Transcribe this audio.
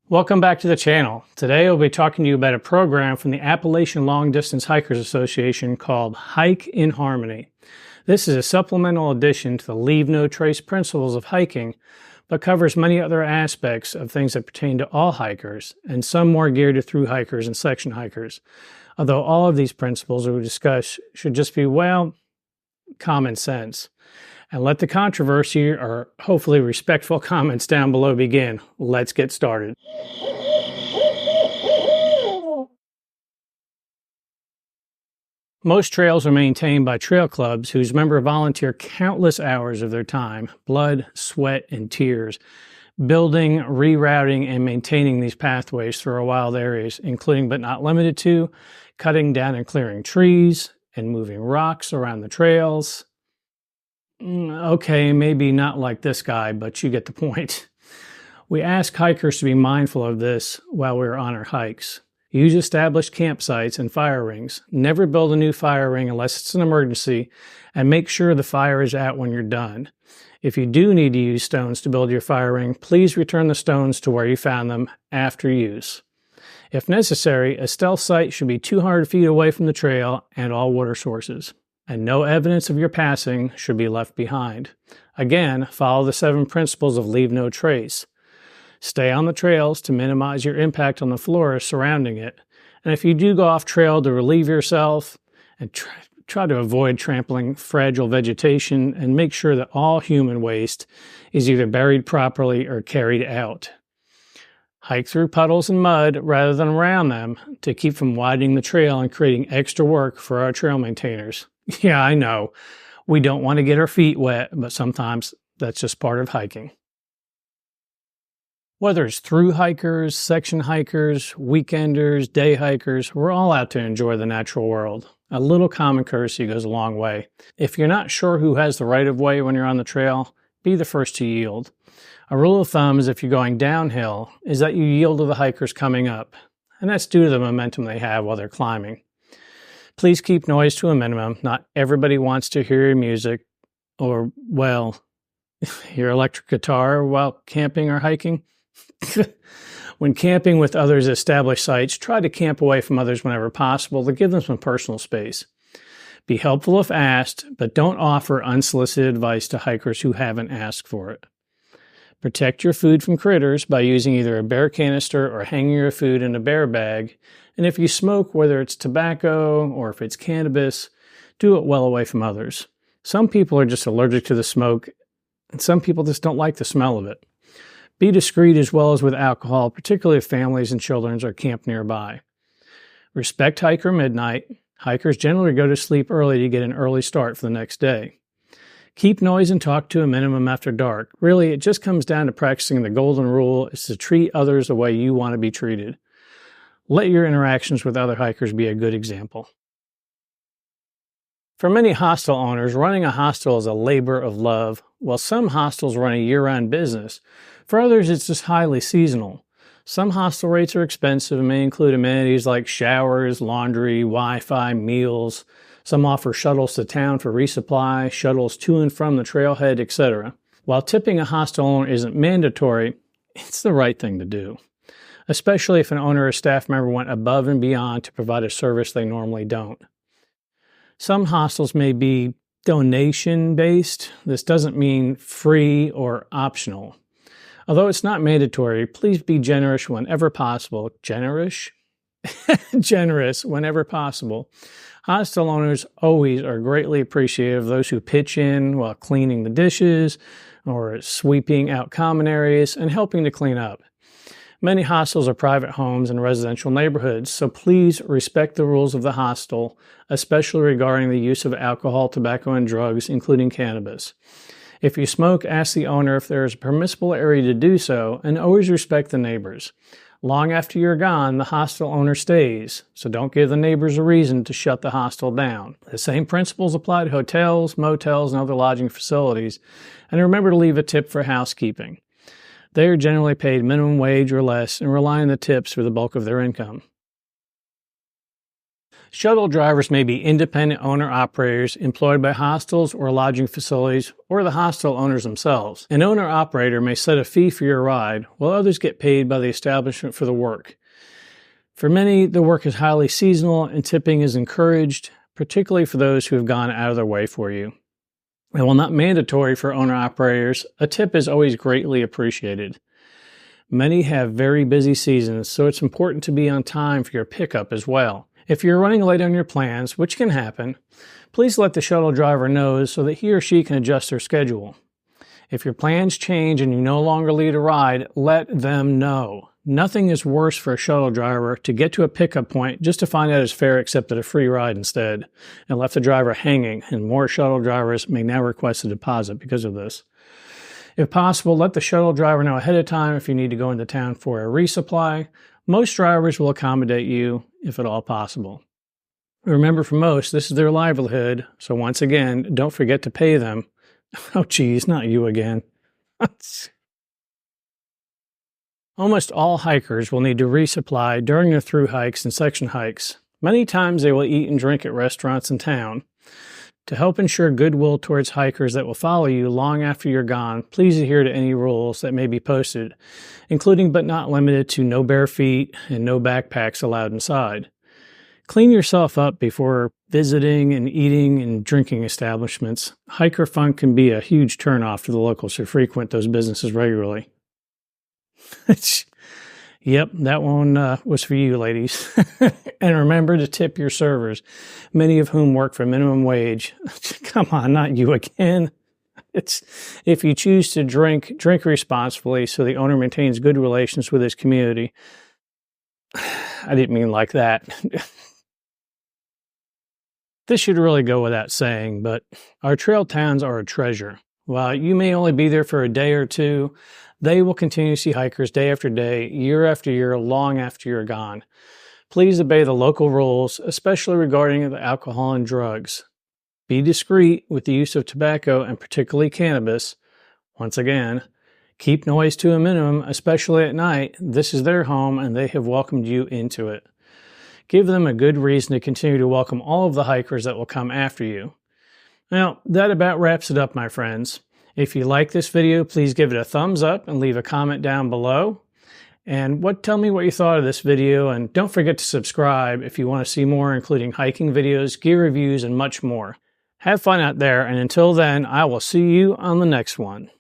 Welcome back to the channel. Today we'll be talking to you about a program from the Appalachian Long Distance Hikers Association called Hike in Harmony. This is a supplemental addition to the Leave No Trace principles of hiking, but covers many other aspects of things that pertain to all hikers, and some more geared to through hikers and section hikers. Although all of these principles we discuss should just be, well, common sense. And let the controversy, or hopefully respectful comments down below begin. Let's get started. Most trails are maintained by trail clubs whose members volunteer countless hours of their time, blood, sweat, and tears, building, rerouting, and maintaining these pathways through our wild areas, including but not limited to cutting down and clearing trees and moving rocks around the trails. Okay, maybe not like this guy, but you get the point. We ask hikers to be mindful of this while we're on our hikes. Use established campsites and fire rings. Never build a new fire ring unless it's an emergency, and make sure the fire is out when you're done. If you do need to use stones to build your fire ring, please return the stones to where you found them after use. If necessary, a stealth site should be 200 feet away from the trail and all water sources, and no evidence of your passing should be left behind. Again, follow the 7 principles of Leave No Trace. Stay on the trails to minimize your impact on the flora surrounding it, and if you do go off trail to relieve yourself, and try to avoid trampling fragile vegetation, and make sure that all human waste is either buried properly or carried out. Hike through puddles and mud rather than around them to keep from widening the trail and creating extra work for our trail maintainers. Yeah, I know. We don't want to get our feet wet, but sometimes that's just part of hiking. Whether it's through hikers, section hikers, weekenders, day hikers, we're all out to enjoy the natural world. A little common courtesy goes a long way. If you're not sure who has the right of way when you're on the trail, be the first to yield. A rule of thumb is if you're going downhill, is that you yield to the hikers coming up, and that's due to the momentum they have while they're climbing. Please keep noise to a minimum. Not everybody wants to hear your music or, well, your electric guitar while camping or hiking. When camping with others at established sites, try to camp away from others whenever possible to give them some personal space. Be helpful if asked, but don't offer unsolicited advice to hikers who haven't asked for it. Protect your food from critters by using either a bear canister or hanging your food in a bear bag. And if you smoke, whether it's tobacco or if it's cannabis, do it well away from others. Some people are just allergic to the smoke, and some people just don't like the smell of it. Be discreet as well as with alcohol, particularly if families and children are camped nearby. Respect hiker midnight. Hikers generally go to sleep early to get an early start for the next day. Keep noise and talk to a minimum after dark. Really, it just comes down to practicing the golden rule is to treat others the way you want to be treated. Let your interactions with other hikers be a good example. For many hostel owners, running a hostel is a labor of love. While some hostels run a year-round business, for others it's just highly seasonal. Some hostel rates are expensive and may include amenities like showers, laundry, Wi-Fi, meals. Some offer shuttles to town for resupply, shuttles to and from the trailhead, etc. While tipping a hostel owner isn't mandatory, it's the right thing to do, especially if an owner or staff member went above and beyond to provide a service they normally don't. Some hostels may be donation-based. This doesn't mean free or optional. Although it's not mandatory, please be generous whenever possible. Generous whenever possible. Hostel owners always are greatly appreciative of those who pitch in while cleaning the dishes or sweeping out common areas and helping to clean up. Many hostels are private homes and residential neighborhoods, so please respect the rules of the hostel, especially regarding the use of alcohol, tobacco, and drugs, including cannabis. If you smoke, ask the owner if there is a permissible area to do so, and always respect the neighbors. Long after you're gone, the hostel owner stays, so don't give the neighbors a reason to shut the hostel down. The same principles apply to hotels, motels, and other lodging facilities, and remember to leave a tip for housekeeping. They are generally paid minimum wage or less and rely on the tips for the bulk of their income. Shuttle drivers may be independent owner-operators employed by hostels or lodging facilities or the hostel owners themselves. An owner-operator may set a fee for your ride, while others get paid by the establishment for the work. For many, the work is highly seasonal and tipping is encouraged, particularly for those who have gone out of their way for you. And while not mandatory for owner-operators, a tip is always greatly appreciated. Many have very busy seasons, so it's important to be on time for your pickup as well. If you're running late on your plans, which can happen, please let the shuttle driver know so that he or she can adjust their schedule. If your plans change and you no longer lead a ride, let them know. Nothing is worse for a shuttle driver to get to a pickup point just to find out his fare accepted a free ride instead and left the driver hanging, and more shuttle drivers may now request a deposit because of this. If possible, let the shuttle driver know ahead of time if you need to go into town for a resupply. Most drivers will accommodate you if at all possible. Remember, for most, this is their livelihood, so once again, don't forget to pay them. Oh geez, not you again. Almost all hikers will need to resupply during their through hikes and section hikes. Many times they will eat and drink at restaurants in town. To help ensure goodwill towards hikers that will follow you long after you're gone, please adhere to any rules that may be posted, including but not limited to no bare feet and no backpacks allowed inside. Clean yourself up before visiting and eating and drinking establishments. Hiker fun can be a huge turnoff to the locals who frequent those businesses regularly. Yep, that one was for you, ladies. And remember to tip your servers, many of whom work for minimum wage. Come on, not you again. If you choose to drink responsibly so the owner maintains good relations with his community. I didn't mean like that. This should really go without saying, but our trail towns are a treasure. While you may only be there for a day or two, they will continue to see hikers day after day, year after year, long after you're gone. Please obey the local rules, especially regarding the alcohol and drugs. Be discreet with the use of tobacco and particularly cannabis. Once again, keep noise to a minimum, especially at night. This is their home and they have welcomed you into it. Give them a good reason to continue to welcome all of the hikers that will come after you. Now, that about wraps it up, my friends. If you like this video, please give it a thumbs up and leave a comment down below. And tell me what you thought of this video, and don't forget to subscribe if you want to see more, including hiking videos, gear reviews, and much more. Have fun out there, and until then, I will see you on the next one.